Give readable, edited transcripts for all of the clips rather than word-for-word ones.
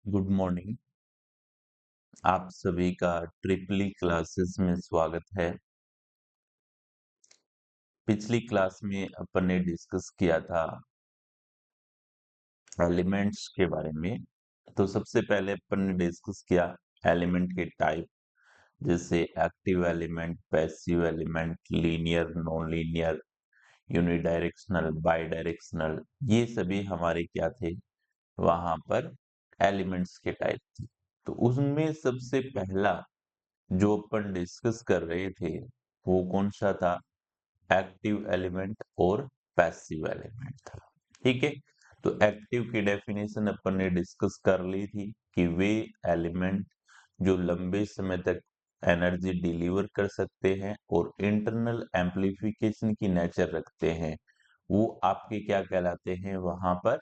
Good morning. आप सभी का ट्रिपली क्लासेस में स्वागत है। पिछली क्लास में अपन ने डिस्कस किया था एलिमेंट्स के बारे में। तो सबसे पहले अपन ने डिस्कस किया एलिमेंट के टाइप, जैसे active element, passive element, linear, non linear, unidirectional, by directional. ये सभी हमारे क्या थे, वहां पर एलिमेंट्स के टाइप थे। तो उसमें सबसे पहला जो अपन डिस्कस कर रहे थे वो कौन सा था, एक्टिव एलिमेंट और पैसिव एलिमेंट था। ठीक है। तो एक्टिव की डेफिनेशन अपन ने डिस्कस कर ली थी कि वे एलिमेंट जो लंबे समय तक एनर्जी डिलीवर कर सकते हैं और इंटरनल एम्प्लीफिकेशन की नेचर रखते हैं, वो आपके क्या कहलाते हैं, वहां पर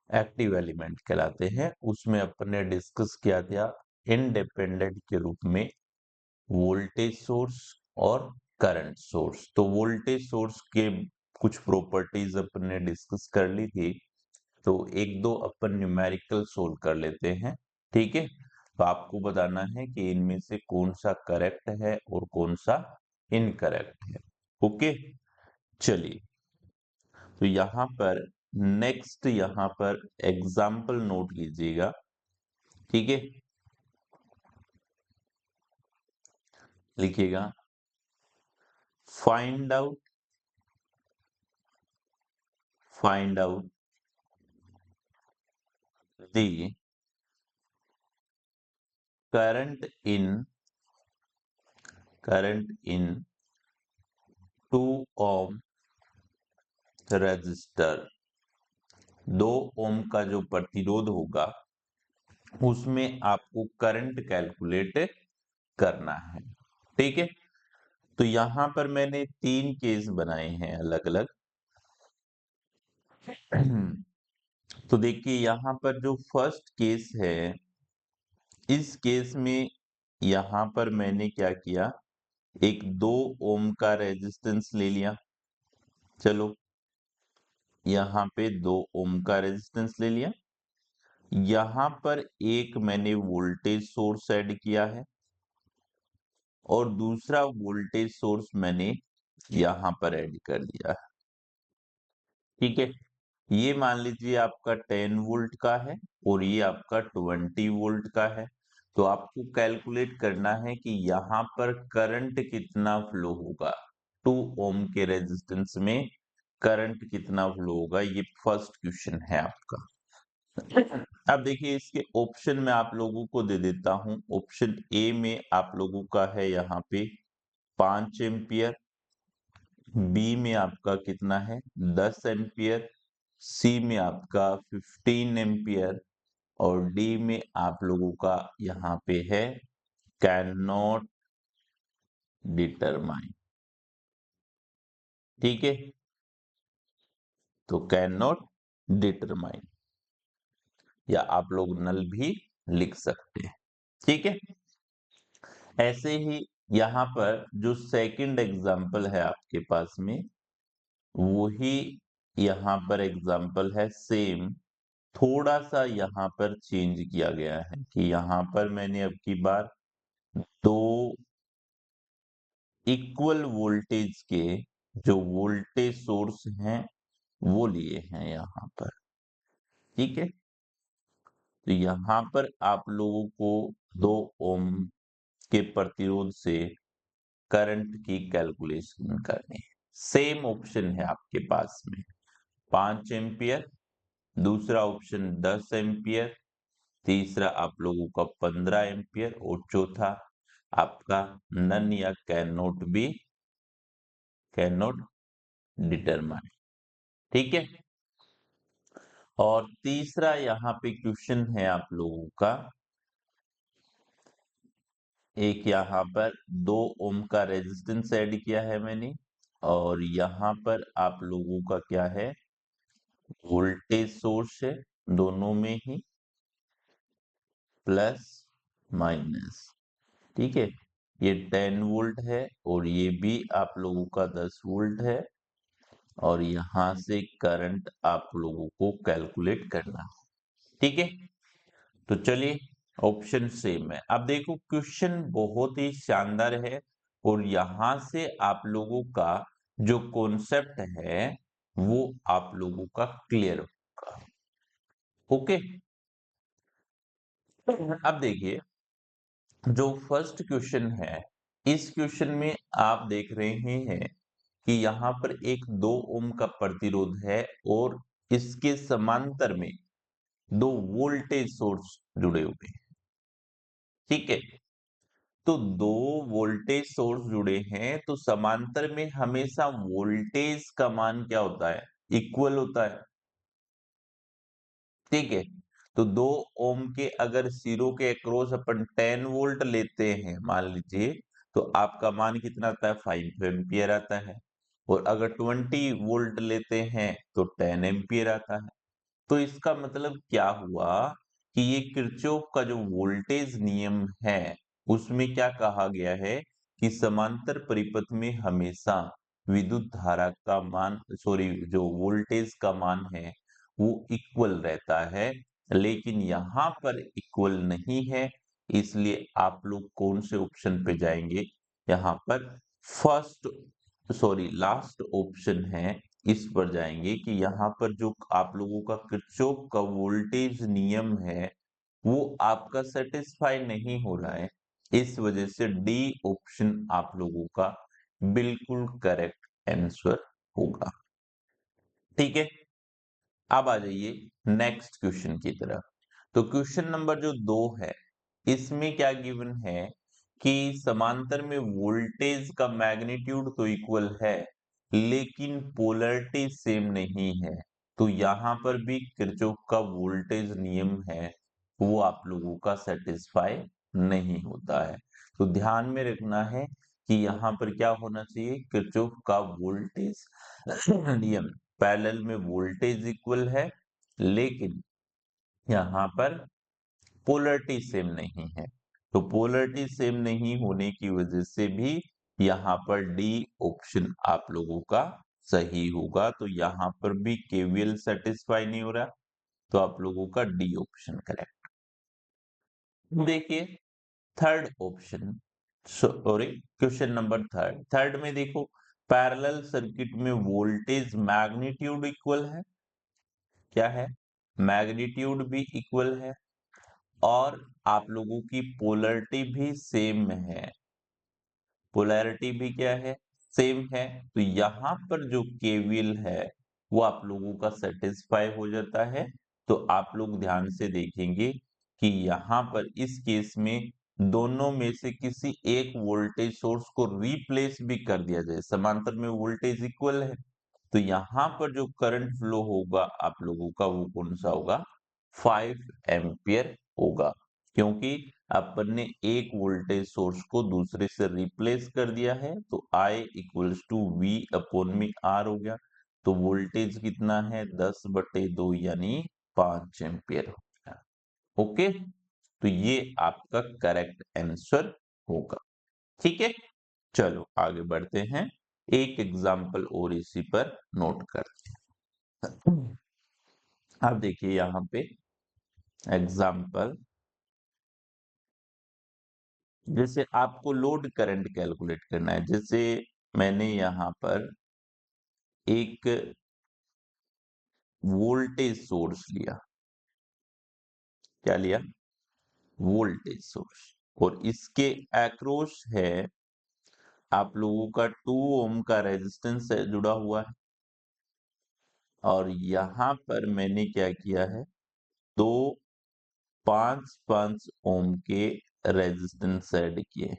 एक्टिव एलिमेंट कहलाते हैं। उसमें अपन ने डिस्कस किया था इंडिपेंडेंट के रूप में वोल्टेज सोर्स और करंट सोर्स। तो वोल्टेज सोर्स के कुछ प्रॉपर्टीज अपन ने डिस्कस कर ली थी, तो एक दो अपन न्यूमेरिकल सोल्व कर लेते हैं। ठीक है। तो आपको बताना है कि इनमें से कौन सा करेक्ट है और कौन सा इनकरेक्ट है। ओके, चलिए। तो यहाँ पर नेक्स्ट, यहाँ पर एग्जाम्पल नोट कीजिएगा। ठीक है, लिखिएगा। Find out, find out the current in current in 2 ohm register. 2 ओम का जो प्रतिरोध होगा उसमें आपको करंट कैलकुलेट करना है। ठीक है। तो यहां पर मैंने 3 केस बनाए हैं अलग अलग। तो देखिए यहां पर जो फर्स्ट केस है, इस केस में यहां पर मैंने क्या किया, एक 2 ओम का रेजिस्टेंस ले लिया। चलो, यहाँ पे 2 ओम का रेजिस्टेंस ले लिया। यहाँ पर एक मैंने वोल्टेज सोर्स ऐड किया है और दूसरा वोल्टेज सोर्स मैंने यहाँ पर ऐड कर दिया है। ठीक है। ये मान लीजिए आपका 10 वोल्ट का है और ये आपका 20 वोल्ट का है। तो आपको कैलकुलेट करना है कि यहाँ पर करंट कितना फ्लो होगा, 2 ओम के रेजिस्टेंस में करंट कितना फ्लो होगा। ये फर्स्ट क्वेश्चन है आपका। अब देखिए इसके ऑप्शन में आप लोगों को दे देता हूं। ऑप्शन ए में आप लोगों का है यहाँ पे 5 एम्पियर, बी में आपका कितना है 10 एम्पियर, सी में आपका 15 एम्पियर और डी में आप लोगों का यहाँ पे है कैन नॉट डिटरमाइन। ठीक है। तो कैन नॉट डिटरमाइन, या आप लोग नल भी लिख सकते हैं। ठीक है। ऐसे ही यहाँ पर जो सेकंड एग्जाम्पल है आपके पास में, वही यहाँ पर एग्जाम्पल है सेम। थोड़ा सा यहाँ पर चेंज किया गया है कि यहाँ पर मैंने अब की बार 2 इक्वल वोल्टेज के जो वोल्टेज सोर्स हैं वो लिए हैं यहाँ पर। ठीक है। तो यहाँ पर आप लोगों को 2 ओम के प्रतिरोध से करंट की कैलकुलेशन करनी है। सेम ऑप्शन है आपके पास में 5 एम्पियर, दूसरा ऑप्शन 10 एम्पियर, तीसरा आप लोगों का 15 एम्पियर और चौथा आपका नन या कैन नॉट डिटरमाइन। ठीक है। और तीसरा यहाँ पे क्वेश्चन है आप लोगों का, एक यहाँ पर 2 ओम का रेजिस्टेंस ऐड किया है मैंने और यहाँ पर आप लोगों का क्या है, वोल्टेज सोर्स है, दोनों में ही प्लस माइनस। ठीक है। ये 10 वोल्ट है और ये भी आप लोगों का 10 वोल्ट है और यहां से करंट आप लोगों को कैलकुलेट करना है। ठीक है, तो चलिए ऑप्शन सेम है। अब देखो क्वेश्चन बहुत ही शानदार है और यहां से आप लोगों का जो कॉन्सेप्ट है वो आप लोगों का क्लियर होगा। ओके, अब देखिए जो फर्स्ट क्वेश्चन है, इस क्वेश्चन में आप देख रहे हैं कि यहाँ पर एक 2 ओम का प्रतिरोध है और इसके समांतर में 2 वोल्टेज सोर्स जुड़े हुए हैं। ठीक है, तो 2 वोल्टेज सोर्स जुड़े हैं तो समांतर में हमेशा वोल्टेज का मान क्या होता है? इक्वल होता है। ठीक है, तो 2 ओम के अगर जीरो के अक्रॉस अपन 10 वोल्ट लेते हैं मान लीजिए, तो आपका मान कितना आता है? 5 एम्पियर आता है। और अगर 20 वोल्ट लेते हैं तो 10 एम्पियर आता है। तो इसका मतलब क्या हुआ कि ये किरचॉफ का जो वोल्टेज नियम है, उसमें क्या कहा गया है कि समांतर परिपथ में हमेशा विद्युत धारा का मान सॉरी जो वोल्टेज का मान है वो इक्वल रहता है, लेकिन यहाँ पर इक्वल नहीं है। इसलिए आप लोग कौन से ऑप्शन पे जाएंगे? यहाँ पर फर्स्ट सॉरी लास्ट ऑप्शन है, इस पर जाएंगे कि यहाँ पर जो आप लोगों का किरचॉफ का वोल्टेज नियम है वो आपका सेटिस्फाई नहीं हो रहा है। इस वजह से डी ऑप्शन आप लोगों का बिल्कुल करेक्ट आंसर होगा। ठीक है, अब आ जाइए नेक्स्ट क्वेश्चन की तरफ। तो क्वेश्चन नंबर जो 2 है, इसमें क्या गिवन है कि समांतर में वोल्टेज का मैग्नीट्यूड तो इक्वल है लेकिन पोलैरिटी सेम नहीं है। तो यहाँ पर भी किरचॉफ का वोल्टेज नियम है वो आप लोगों का सेटिस्फाई नहीं होता है। तो ध्यान में रखना है कि यहाँ पर क्या होना चाहिए? किरचॉफ का वोल्टेज नियम, पैरेलल में वोल्टेज इक्वल है लेकिन यहाँ पर पोलैरिटी सेम नहीं है। तो पोलैरिटी सेम नहीं होने की वजह से भी यहाँ पर डी ऑप्शन आप लोगों का सही होगा। तो यहाँ पर भी केवीएल सेटिस्फाई नहीं हो रहा, तो आप लोगों का डी ऑप्शन करेक्ट। देखिए third option sorry question number third, third में देखो पैरेलल सर्किट में वोल्टेज मैग्नीट्यूड इक्वल है। क्या है? मैग्नीट्यूड भी इक्वल है और आप लोगों की पोलैरिटी भी सेम है। पोलैरिटी भी क्या है? सेम है। तो यहाँ पर जो केवीएल है वो आप लोगों का सेटिस्फाई हो जाता है। तो आप लोग ध्यान से देखेंगे कि यहाँ पर इस केस में दोनों में से किसी एक वोल्टेज सोर्स को रिप्लेस भी कर दिया जाए, समांतर में वोल्टेज इक्वल है, तो यहाँ पर जो करंट फ्लो होगा आप लोगों का वो कौन सा होगा? 5 एम्पियर होगा, क्योंकि अपन ने एक वोल्टेज सोर्स को दूसरे से रिप्लेस कर दिया है। तो I equals to V upon में R हो गया। तो वोल्टेज कितना है? 10/2 यानी 5 एम्पियर हो गया। ओके, तो ये आपका करेक्ट आंसर होगा। ठीक है, चलो आगे बढ़ते हैं। एक एग्जाम्पल और इसी पर नोट करते हैं। अब देखिए यहाँ पे एग्जाम्पल, जैसे आपको लोड करंट कैलकुलेट करना है। जैसे मैंने यहाँ पर एक वोल्टेज सोर्स लिया। क्या लिया? Voltage source. और इसके अक्रॉस है आप लोगों का 2 ओम का रेजिस्टेंस है जुड़ा हुआ है। और यहाँ पर मैंने क्या किया है? दो 5 ओम के रेजिस्टेंस ऐड किए।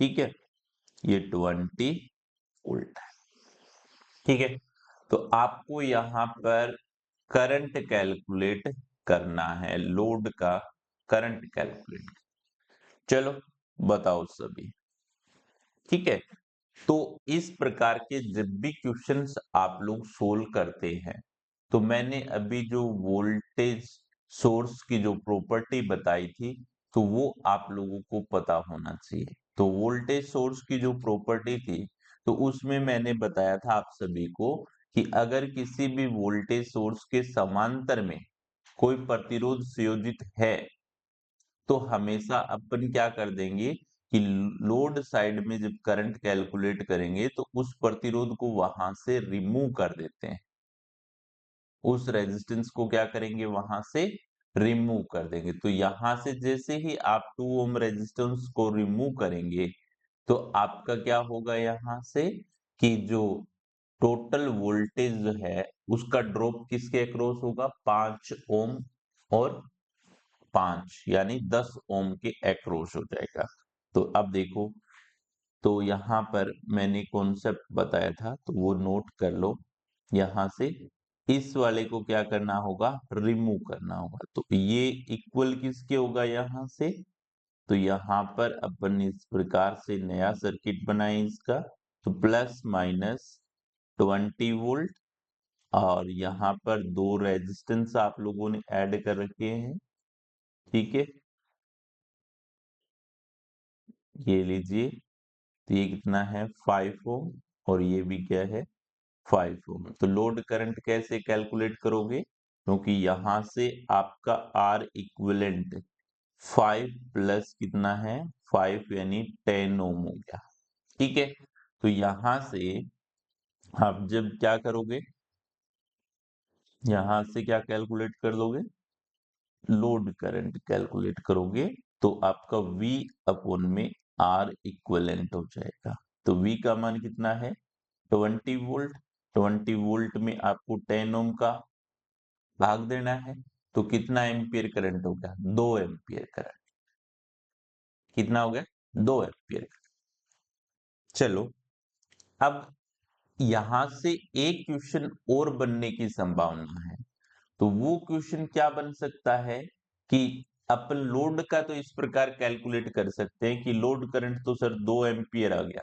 ठीक है, ये 20 वोल्ट है। ठीक है, तो आपको यहाँ पर करंट कैलकुलेट करना है, लोड का करंट कैलकुलेट। चलो बताओ सभी। ठीक है, तो इस प्रकार के जब भी क्वेश्चंस आप लोग सोल्व करते हैं, तो मैंने अभी जो वोल्टेज सोर्स की जो प्रॉपर्टी बताई थी, तो वो आप लोगों को पता होना चाहिए। तो वोल्टेज सोर्स की जो प्रॉपर्टी थी, तो उसमें मैंने बताया था आप सभी को कि अगर किसी भी वोल्टेज सोर्स के समांतर में कोई प्रतिरोध संयोजित है, तो हमेशा अपन क्या कर देंगे कि लोड साइड में जब करंट कैलकुलेट करेंगे तो उस प्रतिरोध को वहां से रिमूव कर देते हैं, उस रेजिस्टेंस को क्या करेंगे वहां से रिमूव कर देंगे। तो यहां से जैसे ही आप 2 ओम रेजिस्टेंस को रिमूव करेंगे तो आपका क्या होगा यहाँ से कि जो टोटल वोल्टेज जो है उसका ड्रॉप किसके अक्रॉस होगा, 5 ओम और 5 यानी 10 ओम के अक्रॉस हो जाएगा। तो अब देखो, तो यहाँ पर मैंने कॉन्सेप्ट बताया था तो वो नोट कर लो। यहाँ से इस वाले को क्या करना होगा, रिमूव करना होगा। तो ये इक्वल किसके होगा यहाँ से, तो यहाँ पर अपन इस प्रकार से नया सर्किट बनाए इसका, तो प्लस माइनस 20 वोल्ट और यहाँ पर 2 रेजिस्टेंस आप लोगों ने ऐड कर रखे हैं, ठीक है। ये लीजिए, तो ये कितना है 5 ओम और ये भी क्या है 5 ओम। तो लोड करंट कैसे कैलकुलेट करोगे, क्योंकि यहां से आपका आर इक्विवेलेंट 5 प्लस कितना है 5 यानी 10 ओम हो गया, ठीक है। तो यहां से आप जब क्या करोगे, यहां से क्या कैलकुलेट कर लोगे, लोड करंट कैलकुलेट करोगे तो आपका V अपॉन में R इक्विवेलेंट हो जाएगा। तो V का मान कितना है 20 वोल्ट, 20 वोल्ट में आपको 10 ओम का भाग देना है, तो कितना एम्पियर करंट हो गया 2 एम्पियर करंट, कितना हो गया 2 एम्पियर। चलो अब यहां से एक क्वेश्चन और बनने की संभावना है, तो वो क्वेश्चन क्या बन सकता है कि अपन लोड का तो इस प्रकार कैलकुलेट कर सकते हैं कि लोड करंट तो सर 2 एम्पियर आ गया।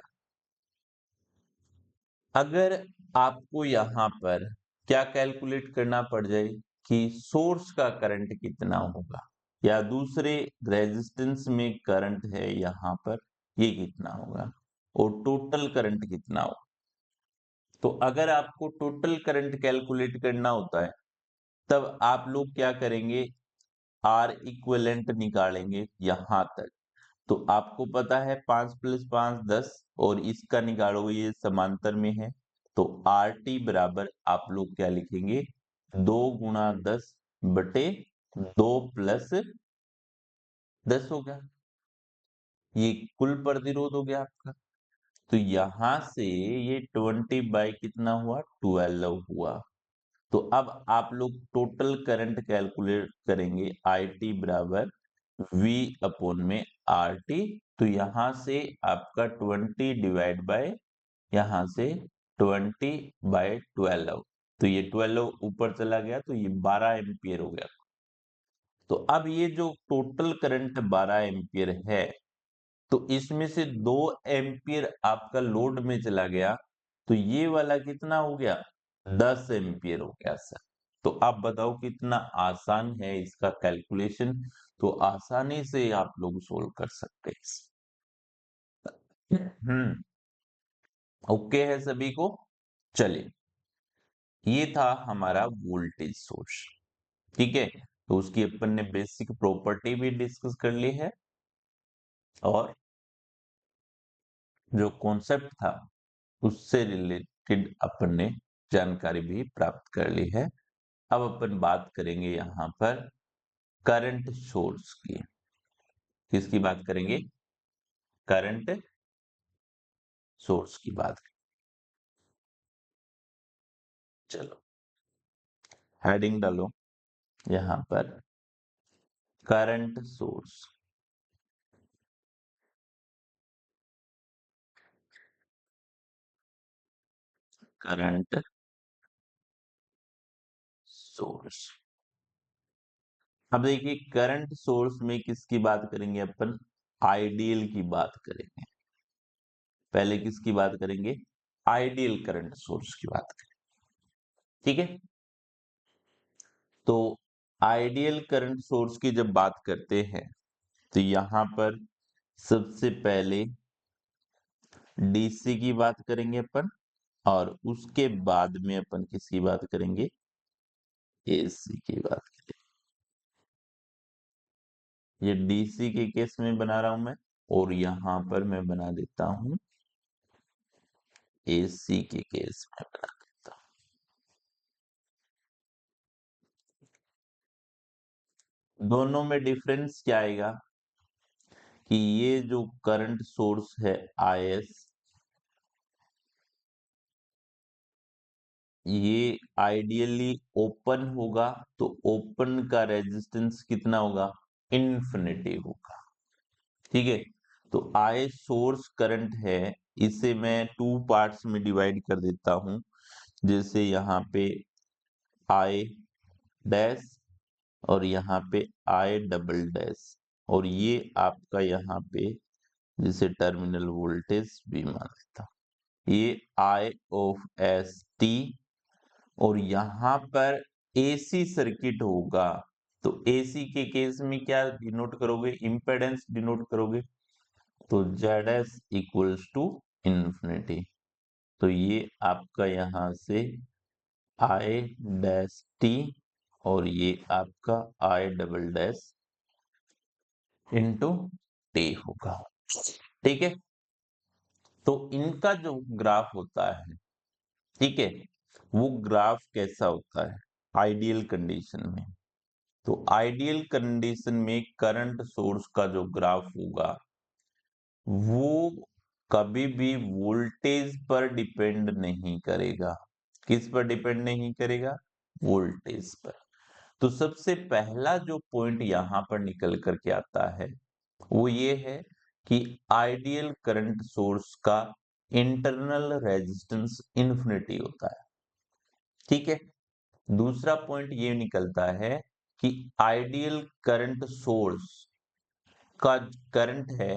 अगर आपको यहां पर क्या कैलकुलेट करना पड़ जाए कि सोर्स का करंट कितना होगा या दूसरे रेजिस्टेंस में करंट है यहां पर ये कितना होगा और टोटल करंट कितना होगा, तो अगर आपको टोटल करंट कैलकुलेट करना होता है तब आप लोग क्या करेंगे, आर इक्विवेलेंट निकालेंगे यहां तक। तो आपको पता है 5 + 5 10 और इसका निकालोगे ये समांतर में है, तो आर टी बराबर आप लोग क्या लिखेंगे 2 गुणा 10 बटे 2 प्लस 10 हो गया, ये कुल प्रतिरोध हो गया आपका। तो यहां से ये 20 बाई कितना हुआ 12 हुआ। तो अब आप लोग टोटल करंट कैलकुलेट करेंगे आई टी बराबर V अपॉन में आर टी। तो यहां से आपका 20 डिवाइड बाय यहां से 20/12, तो ये 12 ऊपर चला गया तो ये 12 एम्पियर हो गया। तो अब ये जो टोटल करंट 12 एम्पियर है तो इसमें से 2 एम्पियर आपका लोड में चला गया, तो ये वाला कितना हो गया 10 एम्पियर हो गया सर। तो आप बताओ कितना आसान है इसका कैलकुलेशन, तो आसानी से आप लोग सोल्व कर सकते हैं ओके है सभी को। चलिए, ये था हमारा वोल्टेज सोर्स, ठीक है। तो उसकी अपन ने बेसिक प्रॉपर्टी भी डिस्कस कर ली है और जो कॉन्सेप्ट था उससे रिलेटेड अपन ने जानकारी भी प्राप्त कर ली है। अब अपन बात करेंगे यहाँ पर करंट सोर्स की। किसकी बात करेंगे, करंट सोर्स की बात करेंगे। चलो हेडिंग डालो यहाँ पर करंट सोर्स, करंट सोर्स। अब देखिए करंट सोर्स में किसकी बात करेंगे अपन, आइडियल की बात करेंगे। पहले किसकी बात करेंगे, आइडियल करंट सोर्स की बात करेंगे, ठीक है। तो आइडियल करंट सोर्स की जब बात करते हैं तो यहां पर सबसे पहले डीसी की बात करेंगे अपन और उसके बाद में अपन किसकी बात करेंगे, एसी की बात करेंगे। ये डीसी के केस में बना रहा हूं मैं, और यहां पर मैं बना देता हूं एसी के केस में बना देता हूं। दोनों में डिफरेंस क्या आएगा कि ये जो करंट सोर्स है आईएस, ये आइडियली ओपन होगा, तो ओपन का रेजिस्टेंस कितना होगा, इन्फिनिटी होगा। ठीक है, तो आई सोर्स करंट है, इसे मैं टू पार्ट्स में डिवाइड कर देता हूं। जैसे यहाँ पे आई डैश और यहाँ पे आई डबल डैश, और ये आपका यहाँ पे जिसे टर्मिनल वोल्टेज भी मान लेता हूं, ये आई ऑफ एस टी। और यहां पर एसी सर्किट होगा, तो एसी के केस में क्या डिनोट करोगे, इंपेडेंस डिनोट करोगे, तो Z S equals to infinity. तो ये आपका यहां से आई डैश टी और ये आपका I double dash into T होगा। ठीक है, तो इनका जो ग्राफ होता है, ठीक है, वो ग्राफ कैसा होता है आइडियल कंडीशन में। तो आइडियल कंडीशन में करंट सोर्स का जो ग्राफ होगा वो कभी भी वोल्टेज पर डिपेंड नहीं करेगा। किस पर डिपेंड नहीं करेगा, वोल्टेज पर। तो सबसे पहला जो पॉइंट यहां पर निकल करके आता है वो ये है कि आइडियल करंट सोर्स का इंटरनल रेजिस्टेंस इन्फिनिटी होता है। ठीक है, दूसरा पॉइंट ये निकलता है कि आइडियल करंट सोर्स का करंट है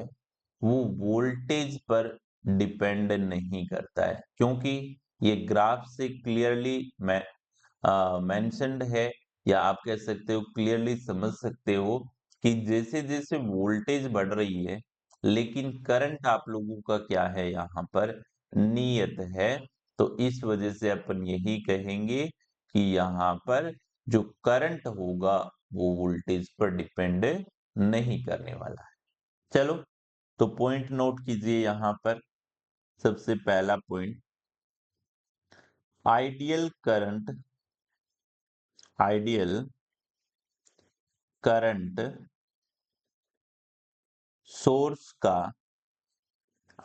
वो वोल्टेज पर डिपेंड नहीं करता है, क्योंकि ये ग्राफ से क्लियरली मेंशन्ड है, या आप कह सकते हो क्लियरली समझ सकते हो कि जैसे जैसे वोल्टेज बढ़ रही है, लेकिन करंट आप लोगों का क्या है यहाँ पर नियत है। तो इस वजह से अपन यही कहेंगे कि यहाँ पर जो करंट होगा वो वोल्टेज पर डिपेंड नहीं करने वाला है। चलो, तो पॉइंट नोट कीजिए यहाँ पर। सबसे पहला point, ideal current, ideal current source का,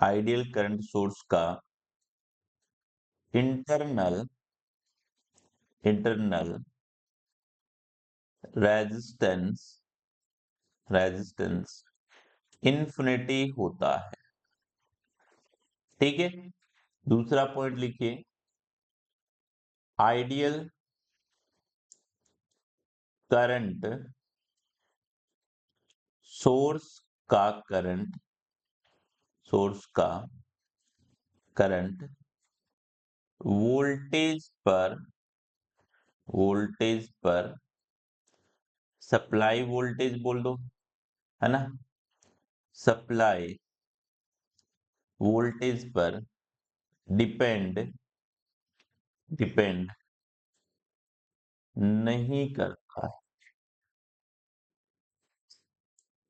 आइडियल करंट सोर्स का internal, internal resistance, resistance infinity होता है। ठीक है, दूसरा पॉइंट लिखिए, आइडियल करंट सोर्स का करंट, सोर्स का करंट वोल्टेज पर, वोल्टेज पर, सप्लाई वोल्टेज बोल दो, है ना, सप्लाई वोल्टेज पर डिपेंड, डिपेंड नहीं करता,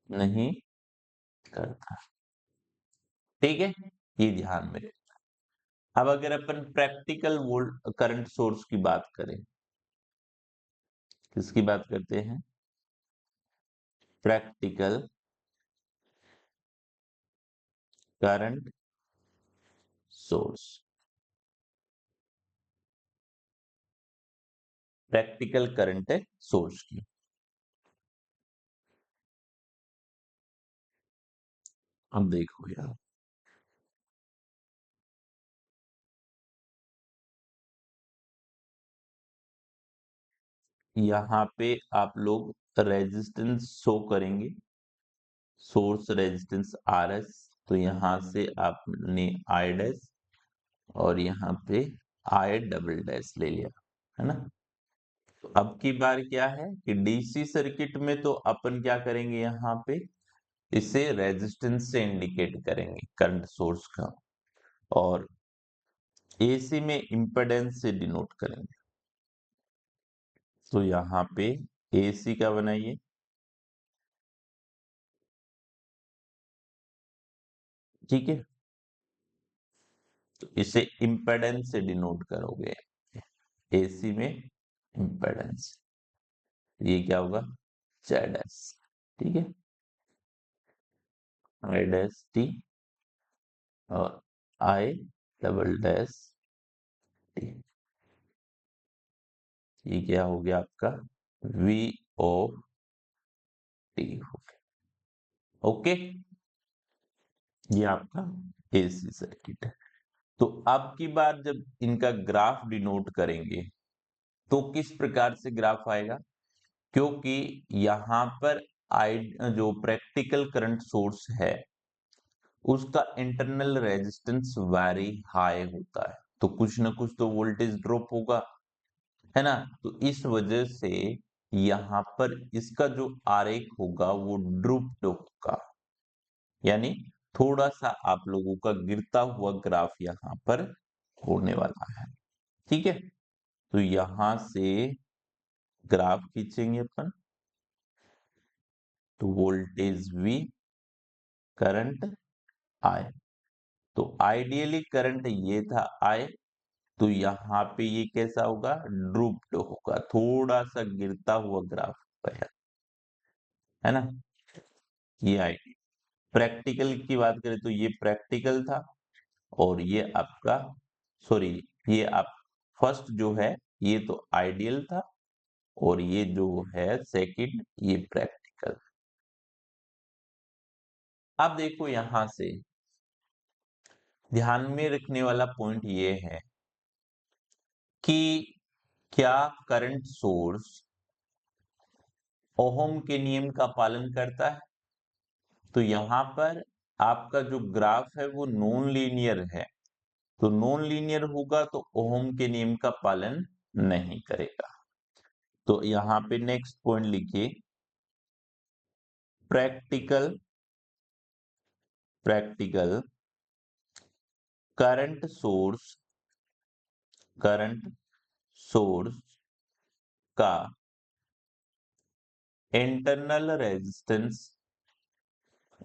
नहीं करता। ठीक है, ये ध्यान में रखना। अब अगर अपन प्रैक्टिकल वोल्ट करंट सोर्स की बात करें, किसकी बात करते हैं, practical current source, practical current source की। अब देखो यार, यहाँ पे आप लोग रेजिस्टेंस शो करेंगे, सोर्स रेजिस्टेंस आर एस। तो यहां से आपने आई डैश और यहाँ पे आई डबल डैश ले लिया, है ना। तो अब की बार क्या है कि डीसी सर्किट में तो अपन क्या करेंगे, यहाँ पे इसे रेजिस्टेंस से इंडिकेट करेंगे करंट सोर्स का, और एसी में इंपेडेंस से डिनोट करेंगे। तो यहाँ पे एसी का बनाइए, ठीक है, तो इसे इम्पेडेंस से डिनोट करोगे, एसी में इम्पेडेंस, ये क्या होगा, जेड एस। ठीक है, आई डैश टी और आई डबल डैश टी, ये क्या हो गया आपका, वी ओ टी हो गया। ओके, ये आपका एसी सर्किट है। तो अब की बार जब इनका ग्राफ डिनोट करेंगे तो किस प्रकार से ग्राफ आएगा, क्योंकि यहाँ पर आई जो प्रैक्टिकल करंट सोर्स है उसका इंटरनल रेजिस्टेंस वेरी हाई होता है, तो कुछ ना कुछ तो वोल्टेज ड्रॉप होगा, है ना। तो इस वजह से यहाँ पर इसका जो आरेख होगा वो ड्रूप्ड होगा, यानी थोड़ा सा आप लोगों का गिरता हुआ ग्राफ यहाँ पर होने वाला है। ठीक है, तो यहां से ग्राफ खींचेंगे अपन, तो वोल्टेज V, करंट I, तो आइडियली करंट ये था I, तो यहाँ पे ये कैसा होगा, ड्रूप्ड होगा, थोड़ा सा गिरता हुआ ग्राफ है ना। ये आई प्रैक्टिकल की बात करें तो ये प्रैक्टिकल था, और ये आपका, सॉरी, ये आप फर्स्ट जो है ये तो आइडियल था, और ये जो है सेकंड ये प्रैक्टिकल। अब देखो यहां से ध्यान में रखने वाला पॉइंट ये है कि क्या करंट सोर्स ओहम के नियम का पालन करता है। तो यहाँ पर आपका जो ग्राफ है वो नॉन लीनियर है, तो नॉन लीनियर होगा तो ओहम के नियम का पालन नहीं करेगा। तो यहाँ पे नेक्स्ट पॉइंट लिखिए, practical practical current source, current source का internal resistance,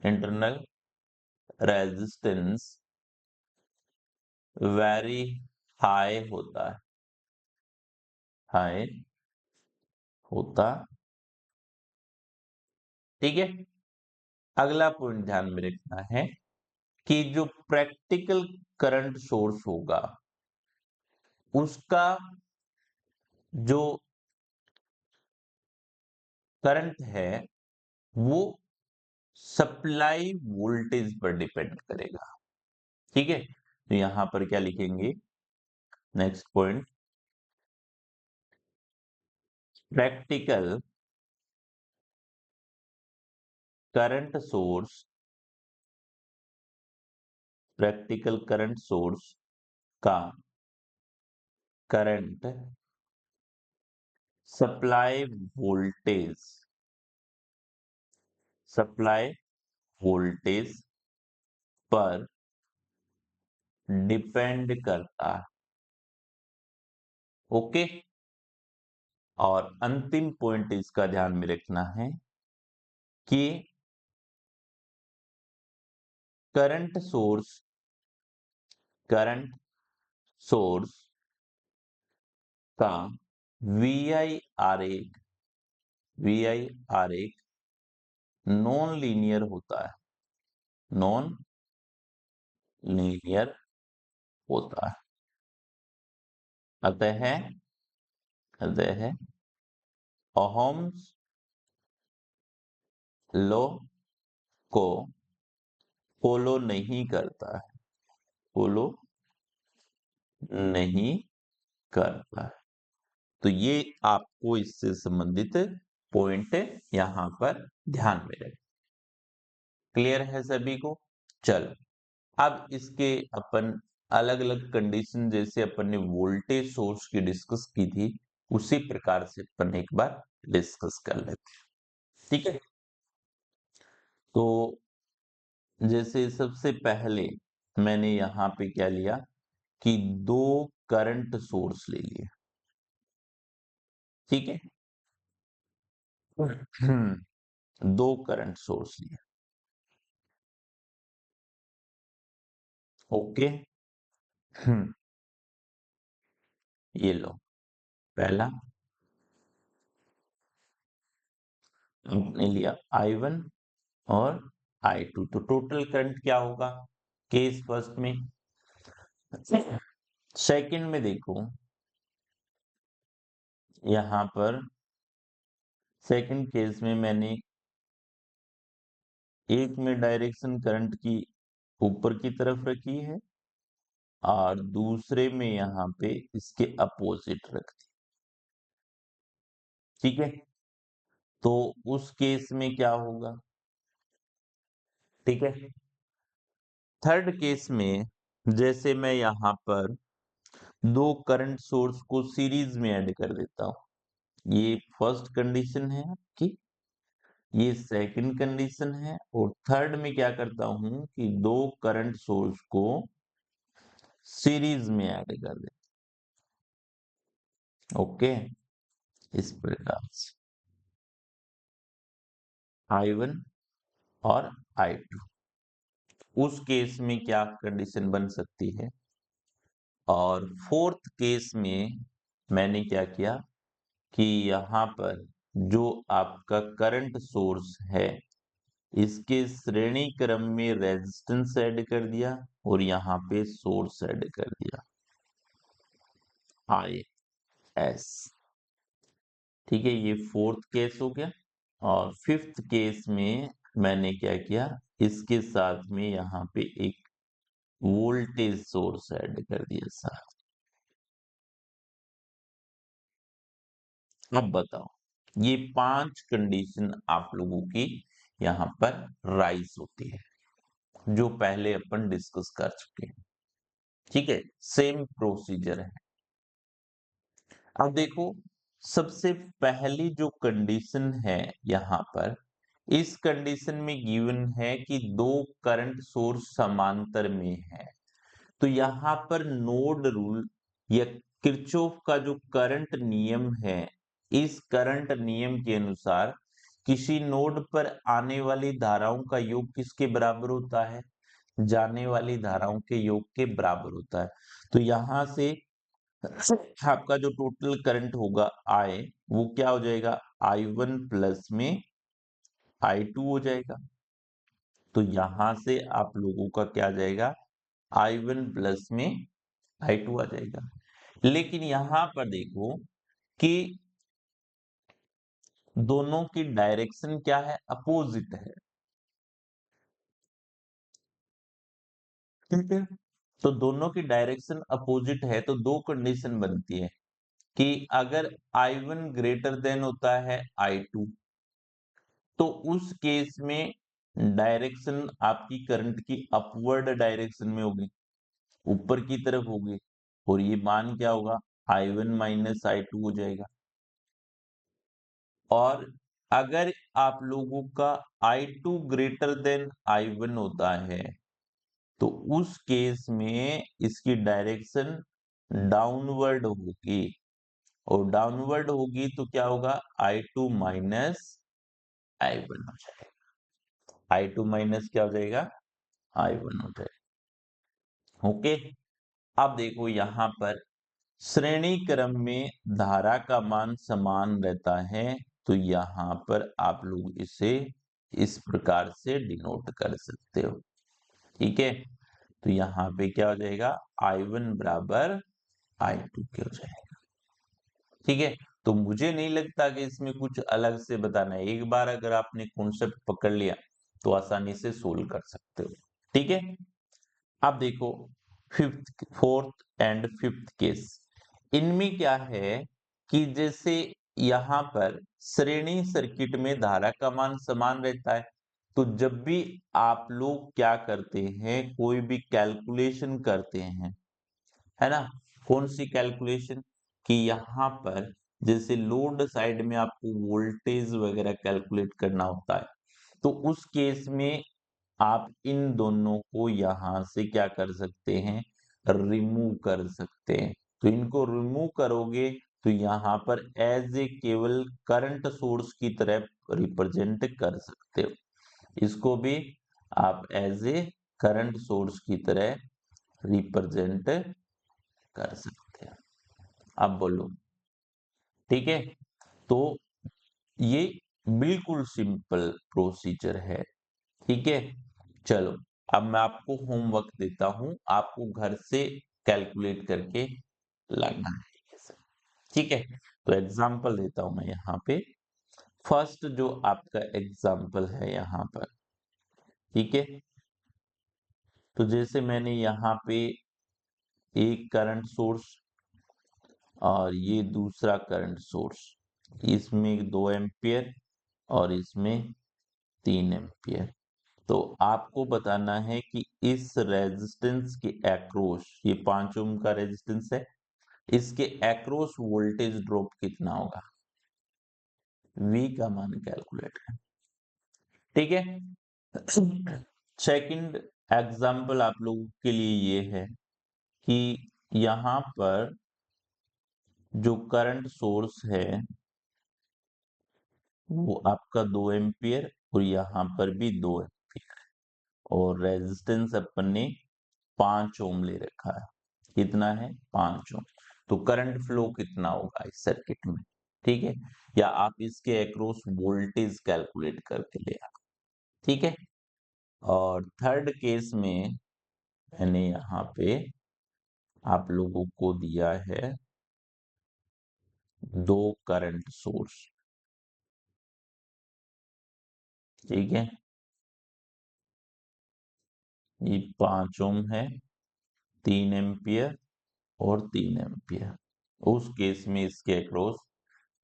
internal resistance very high होता है, हाई होता। ठीक है, अगला पॉइंट ध्यान में रखना है कि जो प्रैक्टिकल करंट सोर्स होगा उसका जो करंट है वो सप्लाई वोल्टेज पर डिपेंड करेगा। ठीक है, तो यहां पर क्या लिखेंगे, next point, practical current source, practical current source का current supply voltage, supply voltage पर डिपेंड करता है। ओके, और अंतिम पॉइंट इसका ध्यान में रखना है कि करंट सोर्स, करंट सोर्स का वी आई आरेख, वी आई आरेख नॉन लीनियर होता है, नॉन लीनियर होता है। अतः अतः ओहम्स लॉ को फॉलो नहीं करता है, फॉलो नहीं करता है। तो ये आपको इससे संबंधित पॉइंट यहां पर ध्यान में रखें। क्लियर है सभी को। चल, अब इसके अपन अलग अलग कंडीशन, जैसे अपन ने वोल्टेज सोर्स की डिस्कस की थी उसी प्रकार से अपन एक बार डिस्कस कर लेते हैं। ठीक है, तो जैसे सबसे पहले मैंने यहाँ पे क्या लिया कि दो करंट सोर्स ले लिए। ठीक है, दो करंट सोर्स लिए, ओके। हम्म। ये लो, पहला हमने लिया I1 और I2, तो टोटल करंट क्या होगा केस फर्स्ट में। सेकंड में देखो, यहां पर सेकंड केस में मैंने एक में डायरेक्शन करंट की ऊपर की तरफ रखी है और दूसरे में यहाँ पे इसके अपोजिट रख दी। ठीक है, तो उस केस में क्या होगा, ठीक है। थर्ड केस में जैसे मैं यहाँ पर दो करंट सोर्स को सीरीज में ऐड कर देता हूं, ये फर्स्ट कंडीशन है आपकी, ये सेकंड कंडीशन है, और थर्ड में क्या करता हूं कि दो करंट सोर्स को सीरीज में ऐड कर देता हूं। ओके, इस प्रकार से I1 और I2, उस केस में क्या कंडीशन बन सकती है। और फोर्थ केस में मैंने क्या किया कि यहाँ पर जो आपका करंट सोर्स है इसके श्रेणी क्रम में रेजिस्टेंस ऐड कर दिया और यहाँ पे सोर्स ऐड कर दिया IS। ठीक है, ये फोर्थ केस हो गया। और फिफ्थ केस में मैंने क्या किया, इसके साथ में यहाँ पे एक वोल्टेज सोर्स ऐड कर दिया साथ। अब बताओ, ये पांच कंडीशन आप लोगों की यहाँ पर राइज होती है जो पहले अपन डिस्कस कर चुके हैं। ठीक है, सेम प्रोसीजर है। अब देखो, सबसे पहली जो कंडीशन है यहाँ पर, इस कंडीशन में गिवन है कि दो करंट सोर्स समांतर में है। तो यहाँ पर नोड रूल या किरचॉफ का जो करंट नियम है, इस करंट नियम के अनुसार किसी नोड पर आने वाली धाराओं का योग किसके बराबर होता है, जाने वाली धाराओं के योग के बराबर होता है। तो यहां से आपका जो टोटल करंट होगा I, वो क्या हो जाएगा, I1 प्लस में I2 हो जाएगा। तो यहां से आप लोगों का क्या आ जाएगा, I1 प्लस में I2 आ जाएगा। लेकिन यहां पर देखो कि दोनों की डायरेक्शन क्या है, अपोजिट है। ठीक है, तो दोनों की डायरेक्शन अपोजिट है तो दो कंडीशन बनती है कि अगर I1 ग्रेटर देन होता है I2, तो उस केस में डायरेक्शन आपकी करंट की अपवर्ड डायरेक्शन में होगी, ऊपर की तरफ होगी, और ये मान क्या होगा, I1 माइनस I2 हो जाएगा। और अगर आप लोगों का I2 ग्रेटर देन I1 होता है तो उस केस में इसकी डायरेक्शन डाउनवर्ड होगी, और डाउनवर्ड होगी तो क्या होगा, I2 माइनस I1 हो जाएगा। I2 माइनस क्या हो जाएगा, I1 हो जाएगा। ओके, अब देखो यहाँ पर श्रेणी क्रम में धारा का मान समान रहता है, तो यहाँ पर आप लोग इसे इस प्रकार से डिनोट कर सकते हो। ठीक है, तो यहाँ पे क्या हो जाएगा, I1 बराबर I2 के हो जाएगा। ठीक है, तो मुझे नहीं लगता कि इसमें कुछ अलग से बताना है, एक बार अगर आपने कॉन्सेप्ट पकड़ लिया तो आसानी से सोल्व कर सकते हो। ठीक है, अब देखो fifth, fourth and fifth case, इनमें क्या है कि जैसे यहाँ पर श्रेणी सर्किट में धारा का मान समान रहता है, तो जब भी आप लोग क्या करते हैं, कोई भी कैलकुलेशन करते हैं, है ना, कौन सी कैलकुलेशन, कि यहाँ पर जैसे लोड साइड में आपको वोल्टेज वगैरह कैलकुलेट करना होता है, तो उस केस में आप इन दोनों को यहां से क्या कर सकते हैं, रिमूव कर सकते हैं। तो इनको रिमूव करोगे तो यहाँ पर एज ए केवल करंट सोर्स की तरह रिप्रेजेंट कर सकते हो, इसको भी आप एज ए करंट सोर्स की तरह रिप्रेजेंट कर सकते हैं। अब बोलो, ठीक है? तो ये बिल्कुल सिंपल प्रोसीजर है, ठीक है? चलो, अब मैं आपको होमवर्क देता हूं, आपको घर से कैलकुलेट करके लाना है ये सब, ठीक है? तो एग्जाम्पल देता हूं मैं यहाँ पे। फर्स्ट जो आपका एग्जाम्पल है यहाँ पर, ठीक है? तो जैसे मैंने यहाँ पे एक करंट सोर्स और ये दूसरा करंट सोर्स, इसमें 2 एम्पियर और इसमें 3 एम्पियर। तो आपको बताना है कि इस रेजिस्टेंस के अक्रॉस, ये 5 ओम का रेजिस्टेंस है, इसके अक्रॉस वोल्टेज ड्रॉप कितना होगा? V का मान कैलकुलेट करें, ठीक है? सेकंड एग्जाम्पल आप लोगों के लिए ये है कि यहाँ पर जो करंट सोर्स है वो आपका 2 एम्पियर और यहाँ पर भी 2 एम्पियर, और रेजिस्टेंस अपन ने 5 ओम ले रखा है। कितना है? 5 ओम। तो करंट फ्लो कितना होगा इस सर्किट में, ठीक है? या आप इसके अक्रॉस वोल्टेज कैलकुलेट करके ले आओ, ठीक है? और थर्ड केस में मैंने यहाँ पे आप लोगों को दिया है 2 करंट सोर्स, ठीक है? ये 5 ओम है, 3 एम्पियर और 3 एम्पियर। उस केस में इसके अक्रॉस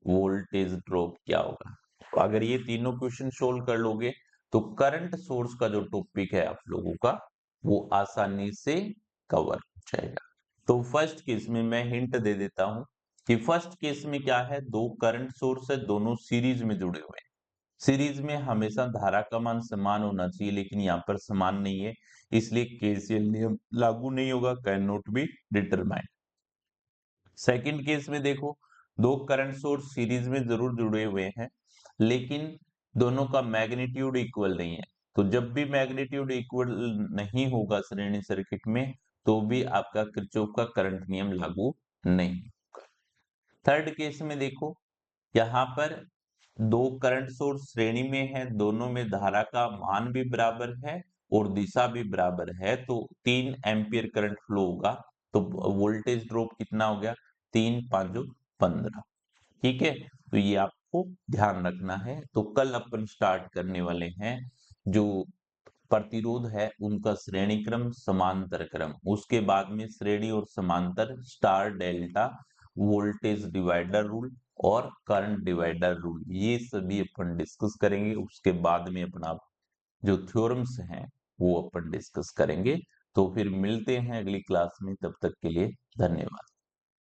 वोल्टेज ड्रॉप क्या होगा? तो अगर ये तीनों क्वेश्चन सोल्व कर लोगे तो करंट सोर्स का जो टॉपिक है आप लोगों का वो आसानी से कवर हो जाएगा। तो फर्स्ट केस में मैं हिंट दे देता हूं कि फर्स्ट केस में क्या है, 2 करंट सोर्स है, दोनों सीरीज में जुड़े हुए हैं। सीरीज में हमेशा धारा का मान समान होना चाहिए, लेकिन यहाँ पर समान नहीं है, इसलिए केसीएल नियम लागू नहीं होगा, can not be determined. Second case में देखो, 2 करंट सोर्स सीरीज में जरूर जुड़े हुए हैं, लेकिन दोनों का मैग्नीट्यूड इक्वल नहीं है। तो जब भी मैग्नीट्यूड इक्वल नहीं होगा श्रेणी सर्किट में, तो भी आपका किरचॉफ का करंट नियम लागू नहीं होगा। थर्ड केस में देखो, यहाँ पर 2 करंट सोर्स श्रेणी में है, दोनों में धारा का मान भी बराबर है और दिशा भी बराबर है, तो 3 एम्पियर करंट फ्लो होगा। तो वोल्टेज ड्रॉप कितना हो गया? 3 5 15, ठीक है? तो ये आपको ध्यान रखना है। तो कल अपन स्टार्ट करने वाले हैं जो प्रतिरोध है उनका श्रेणी क्रम, समांतर क्रम, उसके बाद में श्रेणी और समांतर, star delta, voltage divider rule और करंट डिवाइडर रूल, ये सभी अपन डिस्कस करेंगे। उसके बाद में अपना जो थ्योरम्स हैं वो अपन डिस्कस करेंगे। तो फिर मिलते हैं अगली क्लास में, तब तक के लिए धन्यवाद।